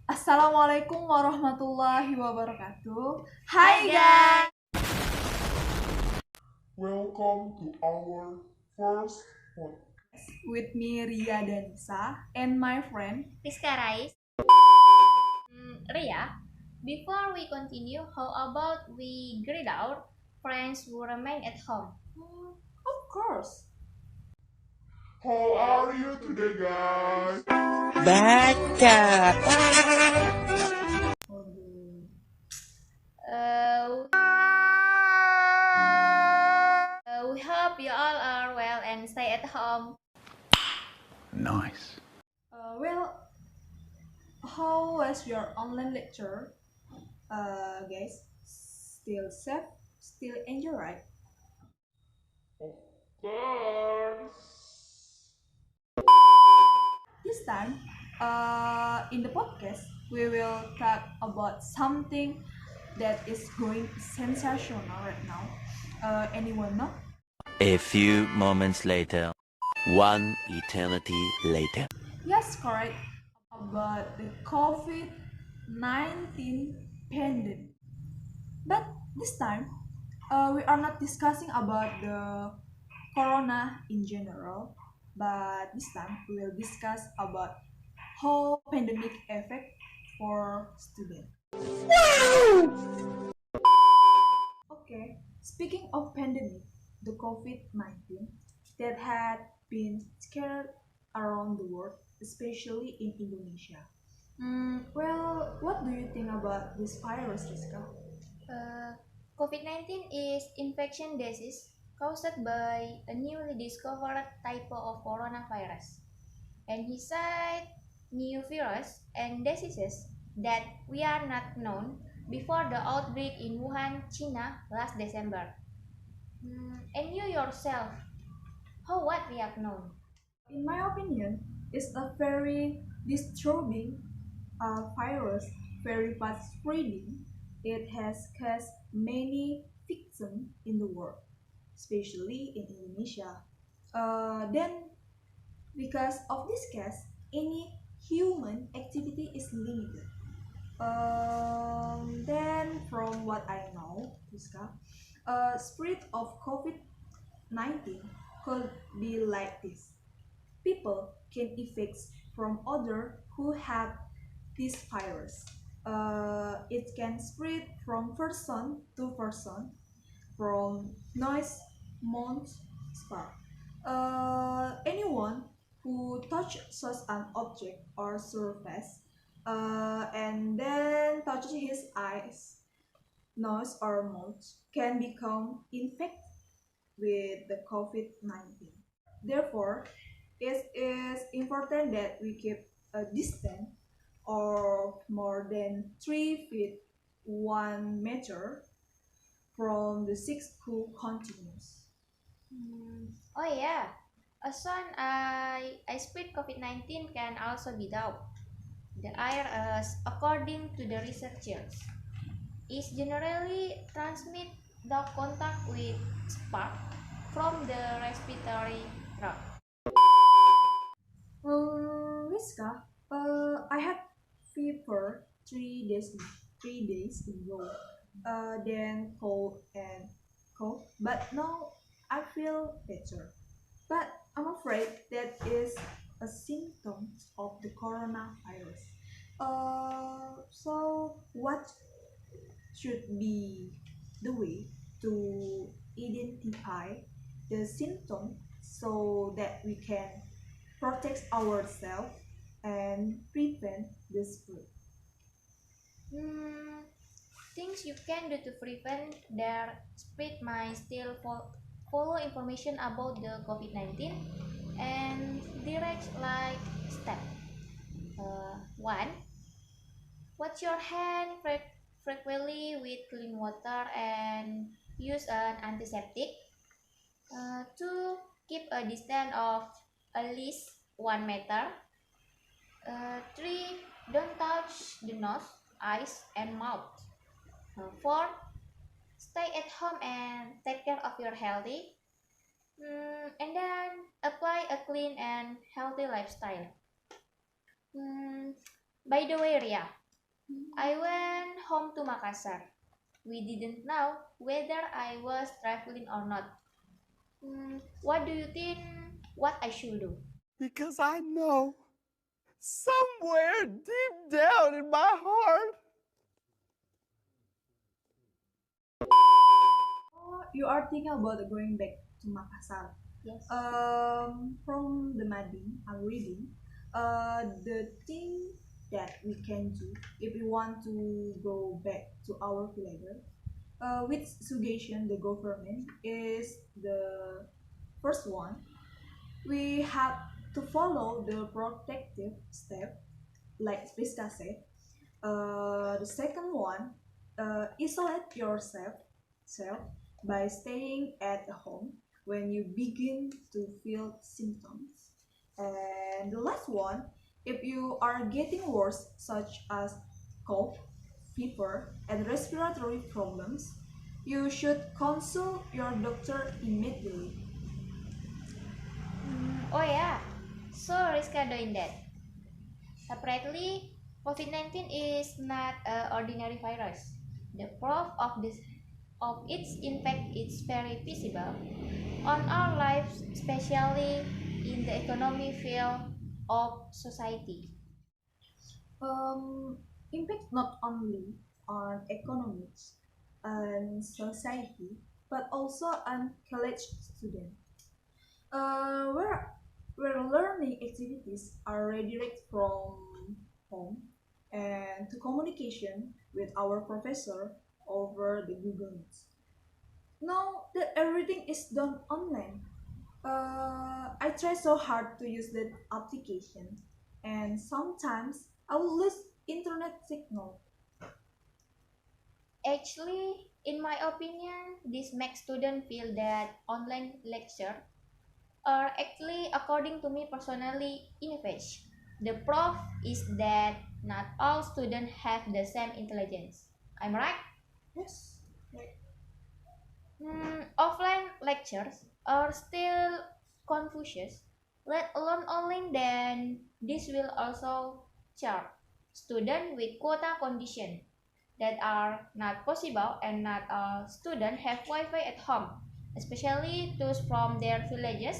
Assalamualaikum warahmatullahi wabarakatuh. Hi guys! Welcome to our first podcast. With me Ria Danisa and my friend. Rizka Rais. Ria, before we continue, how about we greet our friends who remain at home? Of course. How are you today, guys? Baca. We hope you all are well and stay at home. Nice. Well, how was your online lecture? Guys, still safe, still enjoy, right? Of course. This time, in the podcast, we will talk about something that is going sensational right now. Anyone know? A few moments later, one eternity later. Yes, correct. About the COVID-19 pandemic. But this time, we are not discussing about the corona in general, but this time we will discuss about how pandemic affect for students. Okay, speaking of pandemic, the COVID-19 that had been scared around the world, especially in Indonesia. Well, what do you think about this virus, Rizka? COVID-19 is infection disease caused by a newly discovered type of coronavirus. And he said new virus and diseases that we are not known before the outbreak in Wuhan, China last December. And you yourself, how what we have known? In my opinion, it's a very disturbing virus, very fast spreading. It has caused many victims in the world, especially in Indonesia. Then, because of this case, any human activity is limited. Then, from what I know, Rizka, spread of COVID-19 could be like this. People can infect from other who have this virus. It can spread from person to person, from noise, mouth, spark. Anyone who touch such an object or surface and then touches his eyes, nose, or mouth can become infected with the COVID-19. Therefore, it is important that we keep a distance of more than 3 feet 1 meter from the six who continues. Oh yeah, a son I spread COVID-19 can also be down. The air, according to the researchers, is generally transmit the contact with spark from the respiratory tract. Rizka, I had fever 3 days ago, then cold and cough, but now I feel better. But I'm afraid that is a symptom of the coronavirus. So what should be the way to identify the symptom so that we can protect ourselves and prevent the spread? Things you can do to prevent their spread might still follow information about the COVID-19 and direct like step. 1. Wash your hand frequently with clean water and use an antiseptic. 2. Keep a distance of at least 1 meter. 3. Don't touch the nose, eyes, and mouth. 4. Stay at home and take care of your healthy. And then apply a clean and healthy lifestyle. By the way, Ria, I went home to Makassar. We didn't know whether I was traveling or not. What do you think? What I should do? Because I know somewhere deep down in my heart. Oh, you are thinking about going back to Makassar. Yes. From the Madin I'm reading, the thing that we can do if we want to go back to our village, with suggestion the government is the first one. We have to follow the protective step, like Priska said. The second one, isolate yourself self by staying at home when you begin to feel symptoms. And the last one, if you are getting worse, such as cough, fever, and respiratory problems, you should consult your doctor immediately. Oh yeah, so Rizka doing that. Separately, COVID-19 is not an ordinary virus. The proof of its impact is very visible on our lives, especially in the economic field of society. Um, Impact not only on economics and society, but also on college students. Where learning activities are redirect from home and to communication with our professor over the Google Meets. Now that everything is done online, I try so hard to use that application, and sometimes I will lose internet signal. Actually, in my opinion, this makes students feel that online lecture are actually, according to me personally, inefficient. The proof is that not all students have the same intelligence. I'm right? Yes, right. Offline lectures are still Confucius, let alone online, then this will also charge students with quota condition that are not possible, and not all students have Wi-Fi at home, especially those from their villages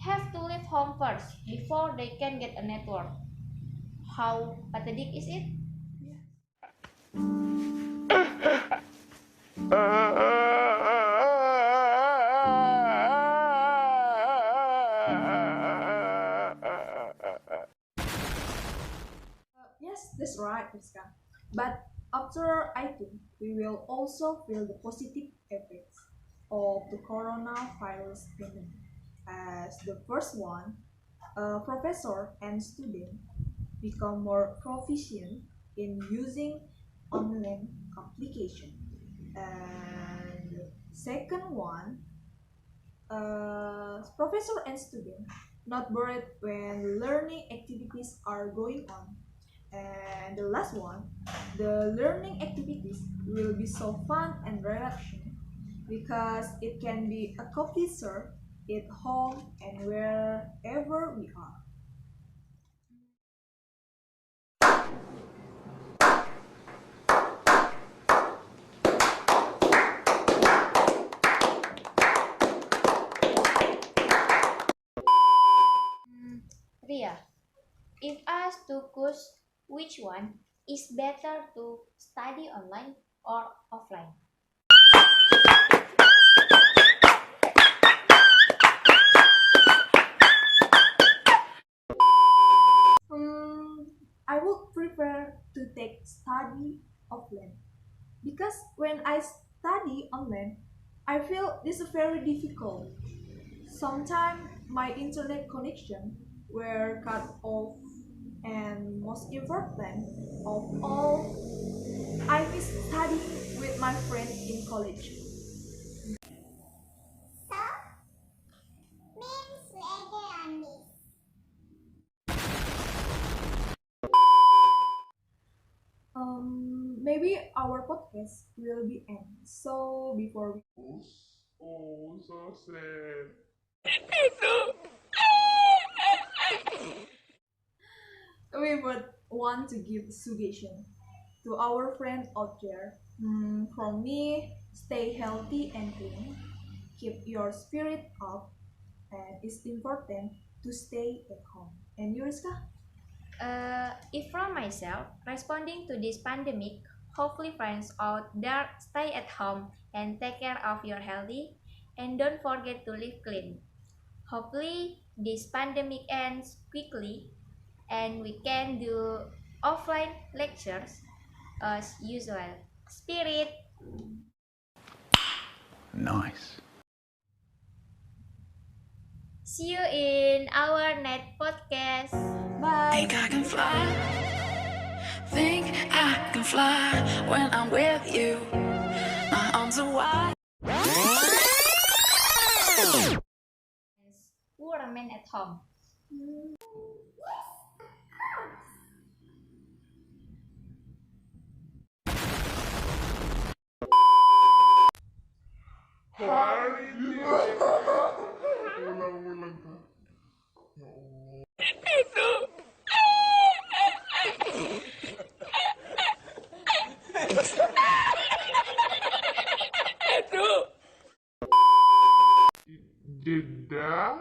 have to leave home first before they can get a network. How pathetic is it? Yes, that's right, Rizka. But after I think we will also feel the positive effects of the coronavirus pandemic. As the first one, professor and student become more proficient in using online application. And second one, professor and student not worried when learning activities are going on. And the last one, the learning activities will be so fun and relaxing because it can be accomplished at home and wherever we are. Ria, if asked to choose which one is better to study online or offline? Hmm, I would prefer to take study offline because when I study online, I feel this is very difficult. Sometimes my internet connection were cut off, and most important of all, I miss studying with my friend in college. Maybe our podcast will be end. So before we Oh, so sad. We would want to give suggestion to our friend out there. From me, stay healthy and clean. Keep your spirit up, and it's important to stay at home. And you, Rizka? If from myself, responding to this pandemic, hopefully friends out there stay at home and take care of your healthy and don't forget to live clean. Hopefully this pandemic ends quickly and we can do offline lectures as usual. Spirit. Nice. See you in our next podcast. Bye. Think I can fly. Think I can fly when I'm with you. My arms are wide. Who remain at home? Hari ini ulang-ulang kan. Ya Allah. Jeda.